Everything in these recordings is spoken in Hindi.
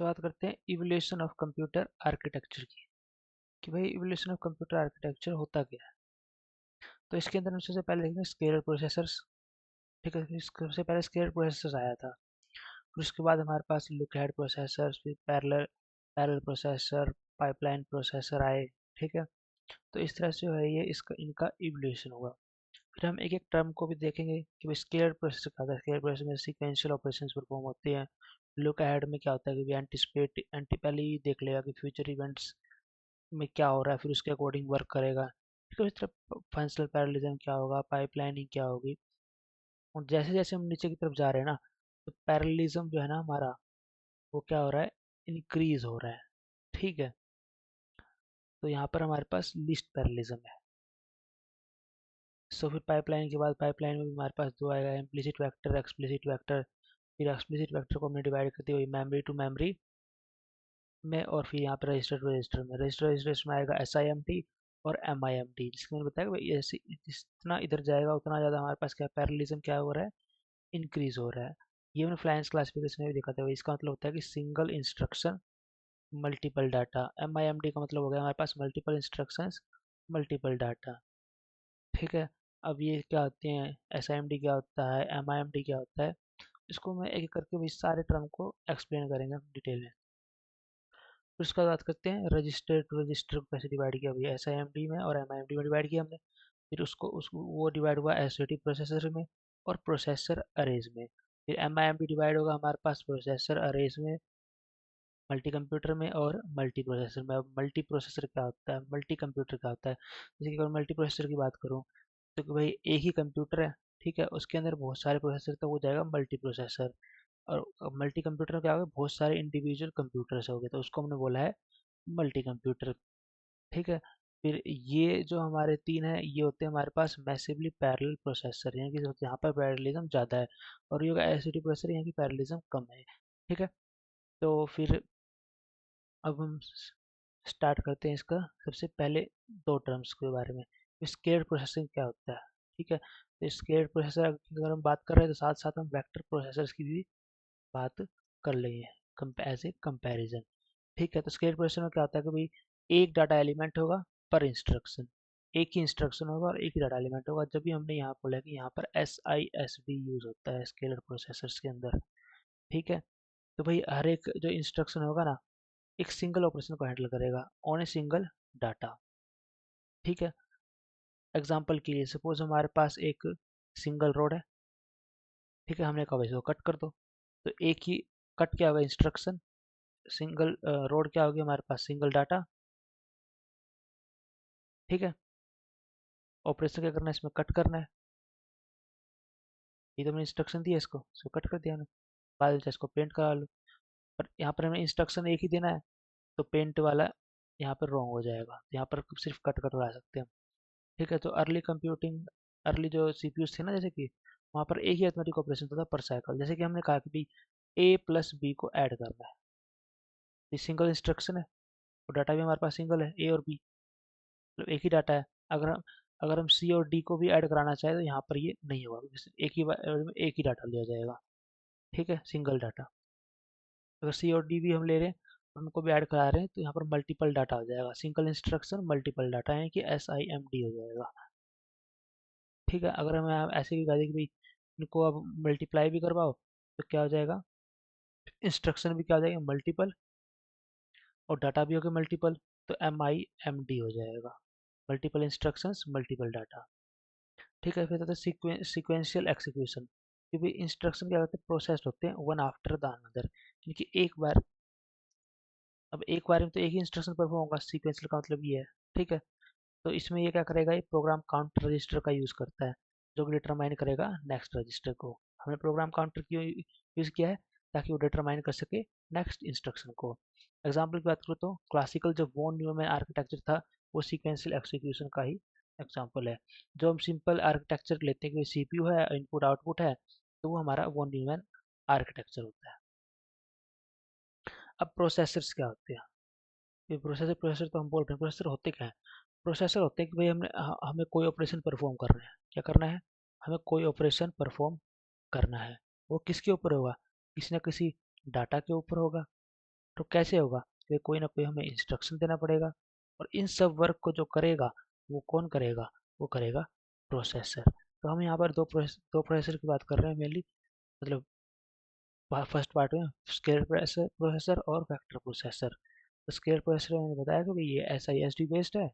बात करते हैं इवोल्यूशन ऑफ कंप्यूटर आर्किटेक्चर की कि भाई इवोल्यूशन ऑफ कंप्यूटर आर्किटेक्चर होता क्या है। तो इसके अंदर हम सबसे पहले देखेंगे स्केलर प्रोसेसर्स। ठीक है, फिर सबसे पहले स्केलर प्रोसेसर्स आया था। फिर उसके बाद हमारे पास लुक हेड प्रोसेसर्स, फिर parallel parallel processor, pipeline processor आए। ठीक है, तो इस तरह से जो है ये इसका इनका इवोल्यूशन हुआ। फिर हम एक एक टर्म को भी देखेंगे कि भाई स्केलर प्रोसेसर क्या होता है। स्केलर प्रोसेसर में सीक्वेंशियल ऑपरेशंस परफॉर्म होते हैं। लुक अहेड में क्या होता है कि एंटिसिपेट पहले ही देख लेगा कि फ्यूचर इवेंट्स में क्या हो रहा है, फिर उसके अकॉर्डिंग वर्क करेगा। ठीक है, इस तरह फंक्शनल पैरेललिज्म क्या होगा, पाइपलाइनिंग क्या होगी। और जैसे जैसे हम नीचे की तरफ जा रहे हैं ना, तो पैरेललिज्म जो है ना हमारा, वो क्या हो रहा है, इंक्रीज हो रहा है। ठीक है, तो यहाँ पर हमारे पास लिस्ट पैरेललिज्म है। सो फिर पाइपलाइन के बाद पाइपलाइन में भी हमारे पास दो आएगा, इम्प्लिसिट वेक्टर, एक्सप्लिसिट वेक्टर। फिर एक्सप्लिसिट वेक्टर को हमने डिवाइड करते हुए मेमोरी टू मेमोरी में, और फिर यहाँ पर रजिस्टर टू रजिस्टर में। रजिस्टर रजिस्टर में आएगा SIMT और MIMT, जिसमें मैंने बताया कि ऐसे जितना इधर जाएगा उतना ज़्यादा हमारे पास क्या पैरेललिज्म क्या हो रहा है, इंक्रीज हो रहा है। ये मैंने फ्लाइंस क्लासिफिकेशन में भी देखा था। इसका मतलब होता है कि single instruction multiple data. MIMT का मतलब हो गया हमारे पास मल्टीपल इंस्ट्रक्शंस मल्टीपल डाटा। ठीक है, अब ये क्या होते हैं, SIMT क्या होता है, MIMT क्या होता है, इसको मैं एक एक करके भी सारे टर्म को एक्सप्लेन करेंगे डिटेल में। फिर उसका बात करते हैं रजिस्टर टू रजिस्टर को कैसे डिवाइड किया भैया, SIMT में और MIMT में डिवाइड किया हमने। फिर उसको वो डिवाइड हुआ SOT प्रोसेसर में और प्रोसेसर अरेज में। फिर MIMT डिवाइड होगा हमारे पास प्रोसेसर अरेज में, मल्टी कंप्यूटर में और मल्टी प्रोसेसर में। अब मल्टी प्रोसेसर क्या होता है, मल्टी कंप्यूटर क्या होता है। जैसे कि अगर मल्टी प्रोसेसर की बात करूँ तो कि भाई एक ही कंप्यूटर है, ठीक है, उसके अंदर बहुत सारे प्रोसेसर, तो वो जाएगा मल्टी प्रोसेसर। और मल्टी कंप्यूटर में क्या होगा, बहुत सारे इंडिविजुअल कंप्यूटर्स हो गए, तो उसको हमने बोला है मल्टी कंप्यूटर। ठीक है, फिर ये जो हमारे तीन है ये होते हैं हमारे पास मैसिवली पैरेलल प्रोसेसर, यानी कि यहाँ पर पैरेललिज्म ज़्यादा है, और ये एसओटी प्रोसेसर यहाँ की पैरेललिज्म कम है। ठीक है, तो फिर अब हम स्टार्ट करते हैं इसका सबसे पहले दो टर्म्स के बारे में। स्केलर प्रोसेसिंग क्या होता है। ठीक है, तो स्केलर प्रोसेसर अगर हम बात कर रहे हैं तो साथ साथ हम वेक्टर प्रोसेसर्स की भी बात कर लेंगे एज ए कंपैरिजन। ठीक है, तो स्केलर प्रोसेसर में क्या होता है कि भाई एक डाटा एलिमेंट होगा पर इंस्ट्रक्शन, एक ही इंस्ट्रक्शन होगा और एक ही डाटा एलिमेंट होगा। जब भी हमने यहाँ बोला कि यहाँ पर SISD यूज होता है स्केलर प्रोसेसर्स के अंदर। ठीक है, तो भाई हर एक जो इंस्ट्रक्शन होगा ना, एक सिंगल ऑपरेशन को हैंडल करेगा ऑन ए सिंगल डाटा। ठीक है, एग्जांपल के लिए सपोज हमारे पास एक सिंगल रोड है। ठीक है, हमने कहा भाई इसको कट कर दो, तो एक ही कट क्या होगा, इंस्ट्रक्शन। सिंगल रोड क्या होगी हमारे पास, सिंगल डाटा। ठीक है, ऑपरेशन क्या करना है, इसमें कट करना है। ये तो मैंने इंस्ट्रक्शन दिया, इसको कट कर दिया मैंने। बाद में इसको पेंट करा लो, पर यहाँ पर हमें इंस्ट्रक्शन एक ही देना है, तो पेंट वाला यहाँ पर रॉन्ग हो जाएगा, यहाँ पर सिर्फ कट करवा सकते हैं हम। ठीक है, तो अर्ली कंप्यूटिंग, अर्ली जो CPUs थे ना, जैसे कि वहाँ पर एक ही अरिथमेटिक ऑपरेशन होता था पर साइकिल। जैसे कि हमने कहा कि भाई A+B को ऐड करना है, ये सिंगल इंस्ट्रक्शन है, और डाटा भी हमारे पास सिंगल है, A और B, मतलब एक ही डाटा है। अगर हम C और D को भी ऐड कराना चाहें तो यहाँ पर ये नहीं होगा, क्योंकि एक ही बार में एक ही डाटा लिया जाएगा। ठीक है, सिंगल डाटा। अगर C और D भी हम ले रहे हैं और उनको भी ऐड करा रहे हैं तो यहाँ पर मल्टीपल डाटा हो जाएगा, सिंगल इंस्ट्रक्शन मल्टीपल डाटा, यानी कि SIMD हो जाएगा। ठीक है, अगर हम ऐसे भी कह दें कि भाई इनको अब मल्टीप्लाई भी करवाओ, तो क्या हो जाएगा, इंस्ट्रक्शन भी क्या हो जाएगा, मल्टीपल, और डाटा भी होगा मल्टीपल, तो MIMD हो जाएगा, मल्टीपल इंस्ट्रक्शंस मल्टीपल डाटा। ठीक है, फिर आता है सीक्वेंशियल एक्सिक्यूशन, कि भाई इंस्ट्रक्शन क्या होते हैं, प्रोसेस होते हैं वन आफ्टर द अनदर, यानी कि एक बार, अब एक बार में तो एक ही इंस्ट्रक्शन परफॉर्म होगा, सीक्वेंशियल का मतलब ये है। ठीक है, तो इसमें ये क्या करेगा, ये प्रोग्राम काउंटर रजिस्टर का यूज़ करता है, जो कि डिटरमाइन करेगा नेक्स्ट रजिस्टर को। हमने प्रोग्राम काउंटर क्यों यूज़ किया है, ताकि वो डिटरमाइन कर सके नेक्स्ट इंस्ट्रक्शन को। एग्जाम्पल की बात करूँ तो क्लासिकल जो वॉन न्यूमैन आर्किटेक्चर था, वो सीक्वेंशियल एक्सिक्यूशन का ही एग्जाम्पल है। जो हम सिंपल आर्किटेक्चर लेते हैं कि CPU है, इनपुट आउटपुट है, तो वो हमारा वॉन न्यूमैन आर्किटेक्चर होता है। अब प्रोसेसर्स क्या होते हैं, ये प्रोसेसर प्रोसेसर तो हम बोल रहे हैं, प्रोसेसर होते क्या है। प्रोसेसर होते हैं कि भाई हमें कोई ऑपरेशन परफॉर्म करना है। क्या करना है, हमें कोई ऑपरेशन परफॉर्म करना है, वो किसके ऊपर होगा, किसी न किसी डाटा के ऊपर होगा। तो कैसे होगा, कि कोई ना कोई हमें इंस्ट्रक्शन देना पड़ेगा, और इन सब वर्क को जो करेगा वो कौन करेगा, वो करेगा प्रोसेसर। तो हम यहाँ पर दो प्रोसेसर की बात कर रहे हैं मेनली, मतलब फर्स्ट पार्ट में स्केलर प्रोसेसर और वेक्टर प्रोसेसर। तो स्केलर प्रोसेसर मैंने बताया कि भाई ये SISD बेस्ड है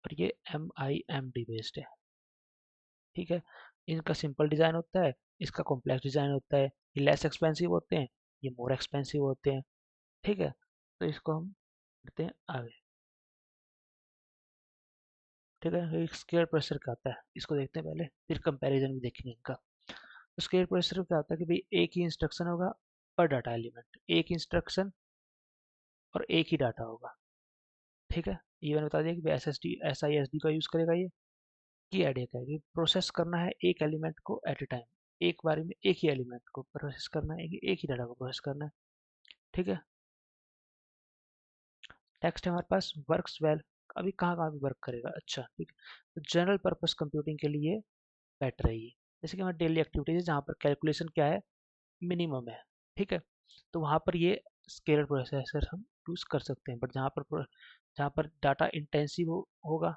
और ये MIMD बेस्ड है, ठीक है। इनका सिंपल डिज़ाइन होता है, इसका कॉम्प्लेक्स डिज़ाइन होता है, ये लेस एक्सपेंसिव होते हैं, ये मोर एक्सपेंसिव होते हैं, ठीक है। तो इसको हम करते हैं आगे, ठीक है। एक स्केलर प्रोसेसर क्या आता है इसको देखते हैं पहले, फिर कंपैरिजन भी देखेंगे इनका। तो स्केलर प्रोसेसर क्या होता है कि भाई एक ही इंस्ट्रक्शन होगा पर डाटा एलिमेंट, एक इंस्ट्रक्शन और एक ही डाटा होगा, ठीक है। ये मैंने बता दिया कि SISD का यूज़ करेगा ये। की आइडिया क्या है कि प्रोसेस करना है एक एलिमेंट को एट ए टाइम, एक बारी में एक ही एलिमेंट को प्रोसेस करना है, एक ही डाटा को प्रोसेस करना है, ठीक है। टेक्स्ट है हमारे पास, वर्क्स वेल, अभी कहाँ कहाँ भी वर्क करेगा, अच्छा ठीक है। तो जनरल पर्पस कंप्यूटिंग के लिए बेटर है ये, जैसे कि हमारे डेली एक्टिविटीज जहाँ पर कैलकुलेशन क्या है, मिनिमम है, ठीक है। तो वहाँ पर ये स्केलर प्रोसेसर हम यूज़ कर सकते हैं, बट जहाँ पर डाटा इंटेंसिव होगा,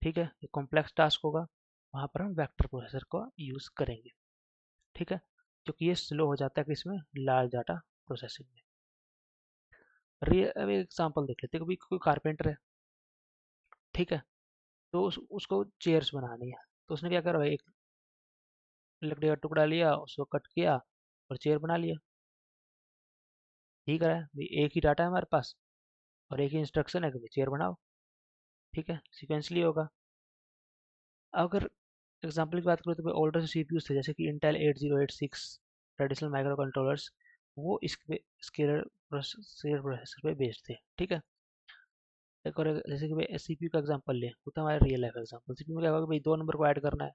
ठीक है, ये कॉम्प्लेक्स टास्क होगा, वहाँ पर हम वेक्टर प्रोसेसर का यूज़ करेंगे, ठीक है। क्योंकि ये स्लो हो जाता है कि इसमें लार्ज डाटा प्रोसेसिंग में। अब एक एग्जाम्पल देख लेते हैं, कभी कोई कारपेंटर है, ठीक है। तो उसको चेयर्स बनानी है, तो उसने क्या करा, एक लकड़ी का टुकड़ा लिया, उसको कट किया और चेयर बना लिया, ठीक है भाई, एक ही डाटा है हमारे पास और एक ही इंस्ट्रक्शन है कि भाई चेयर बनाओ, ठीक है, सिक्वेंसली होगा। अगर एग्जांपल की बात करें तो भाई ओल्डर CPUs थे जैसे कि इंटेल 8086 ट्रेडिशनल माइक्रो कंट्रोलर्स, वो इस स्केलर प्रोसेसर पे बेस्ड थे, ठीक है। एक और जैसे कि भाई CPU का एग्जांपल लें, वो तो हमारा रियल लाइफ एग्जांपल, CPU में क्या होगा कि भाई दो नंबर को ऐड करना है,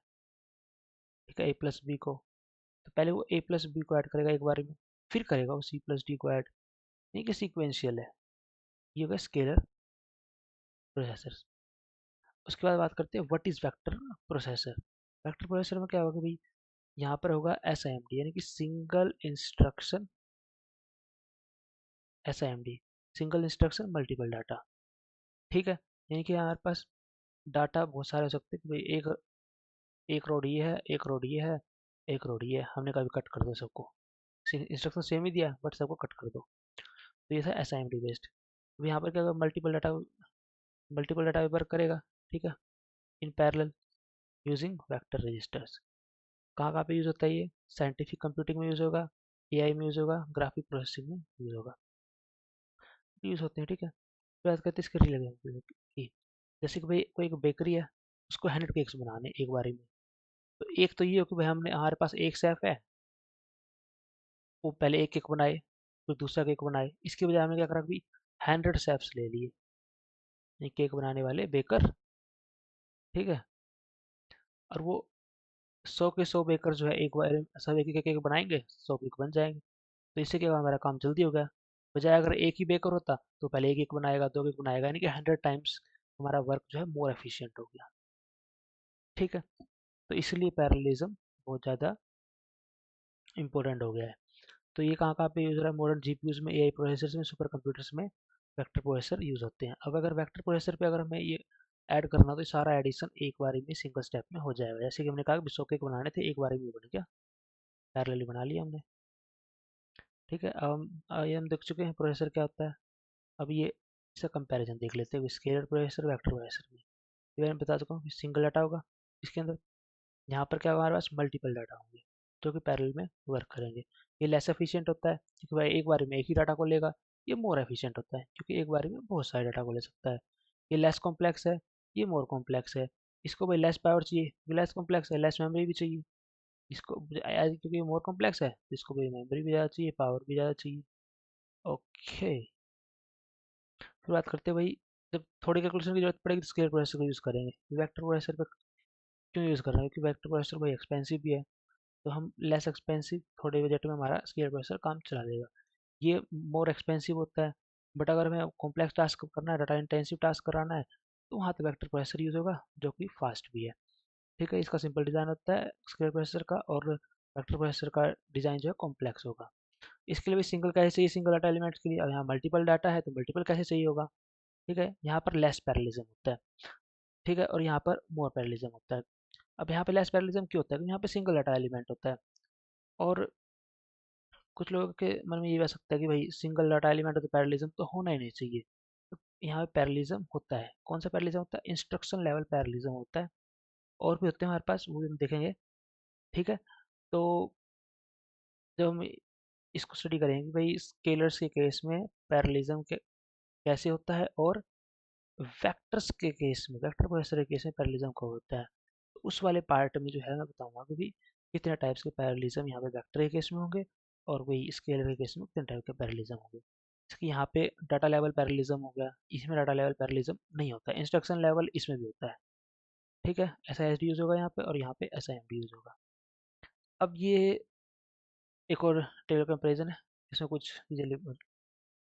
ठीक है, A+B को। तो पहले वो A+B को ऐड करेगा एक बार में, फिर करेगा वो C+D को ऐड, नहीं कि सीक्वेंशियल है, ये होगा स्केलर प्रोसेसर। उसके बाद बात करते हैं what is vector processor. Vector processor में क्या होगा कि भाई यहाँ पर होगा SIMD, यानी कि single instruction SIMD, single instruction multiple data, ठीक है। यानी कि हमारे पास डाटा बहुत सारे हो सकते हैं कि भाई एक एक रोड ये है, एक रोड ये है, एक रोड ये है, हमने कभी कट कर दो सबको, इंस्ट्रक्शन सेम ही दिया बट सबको कट कर दो, तो ये था SIMD बेस्ड। अब यहाँ पर क्या होगा, मल्टीपल डाटा वर्क करेगा, ठीक है, in parallel using vector registers. कहाँ कहाँ पे यूज़ होता है ये, साइंटिफिक कंप्यूटिंग में यूज़ होगा, AI में यूज़ होगा, ग्राफिक प्रोसेसिंग में यूज़ होगा, यूज़ होते हैं, ठीक है। बात करते हैं इसके रियल एग्जाम्पल की, जैसे कि भाई कोई एक बेकरी है, उसको 100 केक्स बनाने एक बारी में। तो एक तो ये हो कि भाई हमने हमारे पास एक शेफ है, वो पहले एक केक बनाए, फिर दूसरा केक बनाए, इसके बजाय हमने क्या करा कि 100 शेफ्स ले लिए, ये केक बनाने वाले बेकर, ठीक है। और वो 100 के 100 बेकर जो है एक बार सब एक एक केक बनाएंगे, 100 केक बन जाएंगे। तो इससे क्या होगा, हमारा काम जल्दी हो गया। बजाय अगर एक ही बेकर होता तो पहले एक एक बनाएगा, दो केक बनाएगा, यानी कि 100 टाइम्स हमारा वर्क जो है मोर एफिशिएंट हो गया, ठीक है। तो इसलिए पैरेललिज्म बहुत ज़्यादा इंपॉर्टेंट हो गया है। तो ये कहाँ कहाँ पे यूज़ हो रहा है, मॉडर्न GPUs में, AI प्रोसेसर्स में, सुपर कंप्यूटर्स में वेक्टर प्रोसेसर यूज़ होते हैं। अब अगर वेक्टर प्रोसेसर पे अगर हमें ये ऐड करना, तो ये सारा एडिशन एक बारी में सिंगल स्टेप में हो जाएगा। जैसे कि हमने कहा कि 100 केक बनाने थे, एक बारी में बन गया, पैरेलली बना लिया हमने, ठीक है। अब ये हम देख चुके हैं प्रोसेसर क्या होता है। अब ये इसका कंपैरिजन देख लेते हैं स्केलर प्रोसेसर वेक्टर प्रोसेसर में। ये मैं बता चुका हूँ कि सिंगल डाटा होगा इसके अंदर, यहाँ पर क्या होगा, हमारे पास मल्टीपल डाटा होंगे जो कि पैरेलल में वर्क करेंगे। ये लेस एफिशिएंट होता है क्योंकि भाई एक बारी में एक ही डाटा को लेगा, ये मोर एफिशिएंट होता है क्योंकि एक बारी में बहुत सारे डाटा को ले सकता है। ये लेस कॉम्प्लेक्स है, ये मोर कॉम्प्लेक्स है, इसको भाई लेस पावर चाहिए, ये लेस कॉम्प्लेक्स है, लेस मेमोरी भी चाहिए, इसको क्योंकि ये मोर कॉम्प्लेक्स है तो इसको भाई मेमोरी भी ज़्यादा चाहिए, पावर भी ज़्यादा चाहिए, ओके। फिर बात करते हैं भाई, जब थोड़ी कैलकुलेशन की जरूरत पड़ेगी तो स्केलर प्रोसेसर को यूज़ करेंगे। वेक्टर प्रोसेसर पर क्यों यूज़ कर रहे हैं, क्योंकि वेक्टर प्रोसेसर भाई एक्सपेंसिव भी है, तो हम लेस एक्सपेंसिव थोड़े बजट में हमारा स्केलर प्रोसेसर काम चला देगा। ये मोर एक्सपेंसिव होता है, बट अगर हमें कॉम्प्लेक्स टास्क करना है, डाटा इंटेंसिव टास्क कराना है, तो वहाँ तो वेक्टर प्रोसेसर यूज़ होगा जो कि फास्ट भी है, ठीक है। इसका सिंपल डिज़ाइन होता है स्केलर प्रोसेसर का, और वेक्टर प्रोसेसर का डिज़ाइन जो है कॉम्प्लेक्स होगा। इसके लिए भी सिंगल कैसे चाहिए, सिंगल डाटा एलिमेंट्स के लिए। अब यहाँ मल्टीपल डाटा है तो मल्टीपल कैसे चाहिए होगा। ठीक है, यहाँ पर लेस पैरेललिज्म होता है। ठीक है, और यहाँ पर मोर पैरेललिज्म होता है। अब यहाँ पे लेस पैरेललिज्म क्यों होता है, क्योंकि यहाँ पे सिंगल डाटा एलिमेंट होता है। और कुछ लोगों के मन में ये भी आ सकता है कि भाई सिंगल डाटा एलिमेंट है तो पैरेललिज्म तो होना ही नहीं चाहिए। तो यहाँ पे पैरेललिज्म होता है। कौन सा पैरेललिज्म होता है, इंस्ट्रक्शन लेवल पैरेललिज्म होता है। और भी होते हैं हमारे पास, वो भी हम देखेंगे। ठीक है, तो जब हम इसको स्टडी करेंगे कि भाई स्केलर्स के केस में पैरेललिज्म के कैसे होता है, और वेक्टर्स के केस में, वेक्टर प्रोसेसर के केस में पैरेललिज्म कब होता है, तो उस वाले पार्ट में जो है मैं बताऊंगा कि भी कितने टाइप्स के पैरेललिज्म यहाँ पे वेक्टर के केस में होंगे, और वही स्केलर के केस में कितने टाइप के पैरेललिज्म होंगे। इसकी यहाँ पे डाटा लेवल पैरेललिज्म हो गया, इसमें डाटा लेवल पैरेललिज्म नहीं होता, इंस्ट्रक्शन लेवल इसमें भी होता है। ठीक है, ऐसा एस डी यूज होगा यहाँ पे, और यहाँ पे ऐसा एम डी यूज होगा। अब ये एक और टेबल कंपेरिजन है, इसमें कुछ चीज़ें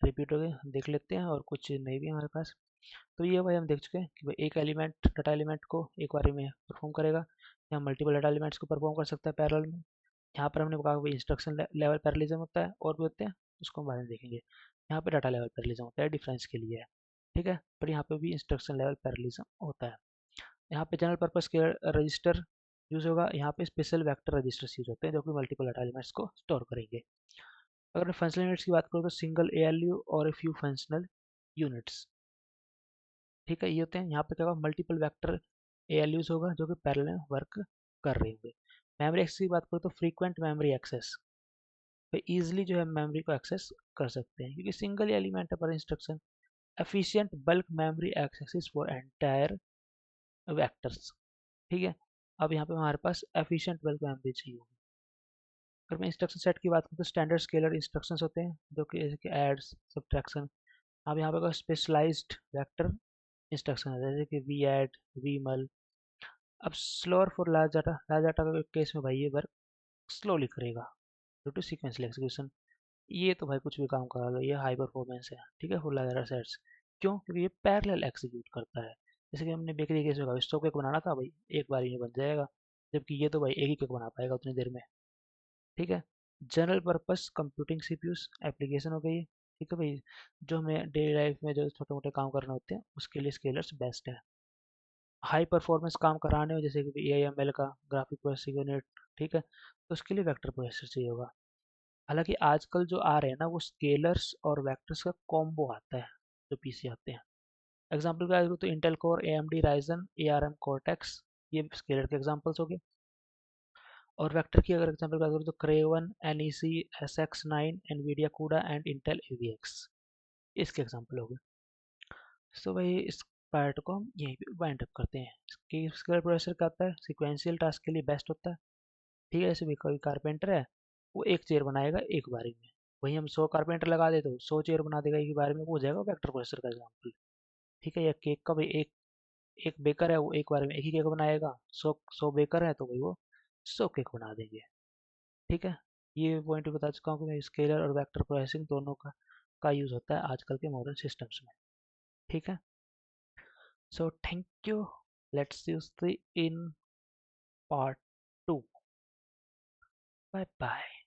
रिपीट हो गए, देख लेते हैं, और कुछ चीज़ नहीं भी है हमारे पास। तो ये भाई हम देख चुके हैं कि भाई एक एलिमेंट डाटा एलिमेंट को एक बार में परफॉर्म करेगा, या मल्टीपल डाटा एलिमेंट्स को परफॉर्म कर सकता है पैरेलल में। यहाँ पर हमने कहा भाई इंस्ट्रक्शन लेवल पैरेललिज्म होता है, और भी होते हैं, उसको हम बाद में देखेंगे। यहाँ पे डाटा लेवल पैरेललिज्म होता है, डिफरेंस के लिए है। ठीक है, पर यहाँ पे भी इंस्ट्रक्शन लेवल पैरेललिज्म होता है। यहाँ पे जनरल पर्पस के रजिस्टर यूज होगा, यहाँ पे स्पेशल वेक्टर रजिस्टर्स यूज होते हैं जो कि मल्टीपल डाटा एलिमेंट्स को स्टोर करेंगे। अगर मैं फंक्शनल यूनिट्स की बात करूँ तो सिंगल एएलयू और ए फ्यू फंक्शनल यूनिट्स। ठीक है, ये होते हैं। यहाँ पे क्या होगा, मल्टीपल वेक्टर एएलयूज होगा जो कि पैरेलल में वर्क कर रहे होंगे। मेमोरी एक्सेस की बात करूँ तो फ्रीक्वेंट मेमोरी एक्सेस पे इजीली जो है मेमोरी को एक्सेस कर सकते हैं, क्योंकि सिंगल एलिमेंट है पर instruction. Efficient bulk memory access for entire vectors. ठीक है, अब यहाँ पे हमारे पास एफिशिएंट बल्क मेमोरी चाहिए होगी। अगर मैं इंस्ट्रक्शन सेट की बात करूँ तो स्टैंडर्ड स्केलर इंस्ट्रक्शंस होते हैं जो कि जैसे कि एड्स, सब्ट्रैक्शन। अब यहाँ पे स्पेशलाइज्ड वेक्टर इंस्ट्रक्शन है जैसे कि वी एड, वी मल। अब स्लोअर फॉर लार्ज डाटा के केस में भाई ये वर्क स्लोली करेगा ड्यू टू सीक्वेंशियल एग्जीक्यूशन। ये तो भाई कुछ भी काम करा लो, ये हाई परफॉर्मेंस है। ठीक है, फॉर लार्ज डाटा सेट्स। क्यों, क्योंकि ये पैरेलल एग्जीक्यूट करता है। जैसे कि हमने बेकरी केस में कहा 100 केक बनाना था भाई, एक बार में बन जाएगा, जबकि ये तो भाई एक ही केक बना पाएगा उतनी देर में। ठीक है, general purpose computing CPUs application हो गई। ठीक है भाई, जो हमें डेली लाइफ में जो छोटे मोटे काम करने होते हैं उसके लिए स्केलर्स बेस्ट है। हाई परफॉर्मेंस काम कराने हो जैसे कि ए आई एम एल का ग्राफिक प्रोसेसिंग यूनिट। ठीक है, तो उसके लिए वेक्टर प्रोसेसर चाहिए होगा। हालांकि आजकल जो आ रहे हैं ना वो स्केलर्स और वेक्टर्स का कॉम्बो आता है जो पीसी आते हैं। एग्जाम्पल की बात करूँ तो Intel Core A M D Ryzen A R M Cortex, ये स्केलर के एग्जाम्पल्स हो गए। और वेक्टर की अगर एग्जाम्पल की बात करूँ तो क्रेवन, एन ई सी, एस एक्स नाइन, एनवीडिया कूडा and Intel A V x, इसके एग्जाम्पल हो गए। सो भाई इस पार्ट को हम यहीं पे वाइंड अप करते हैं। स्केलर प्रोसेसर का आता है, सिक्वेंशियल टास्क के लिए बेस्ट होता है। ठीक है, जैसे भी कोई कारपेंटर है वो एक चेयर बनाएगा एक बारी में, वहीं हम 100 कारपेंटर लगा दे तो 100 चेयर बना देगा एक ही बारी में, वो हो जाएगा वेक्टर प्रोसेसर का एग्जाम्पल। ठीक है, या केक का भी एक एक बेकर है वो एक बार में एक ही केक बनाएगा, 100 बेकर है तो भाई वो 100 केक बना देंगे। ठीक है, ये पॉइंट बता चुका हूँ कि मैं स्केलर और वेक्टर प्रोसेसिंग दोनों का यूज़ होता है आजकल के मॉडर्न सिस्टम्स में। ठीक है, so thank you, let's use the in part 2। Bye bye.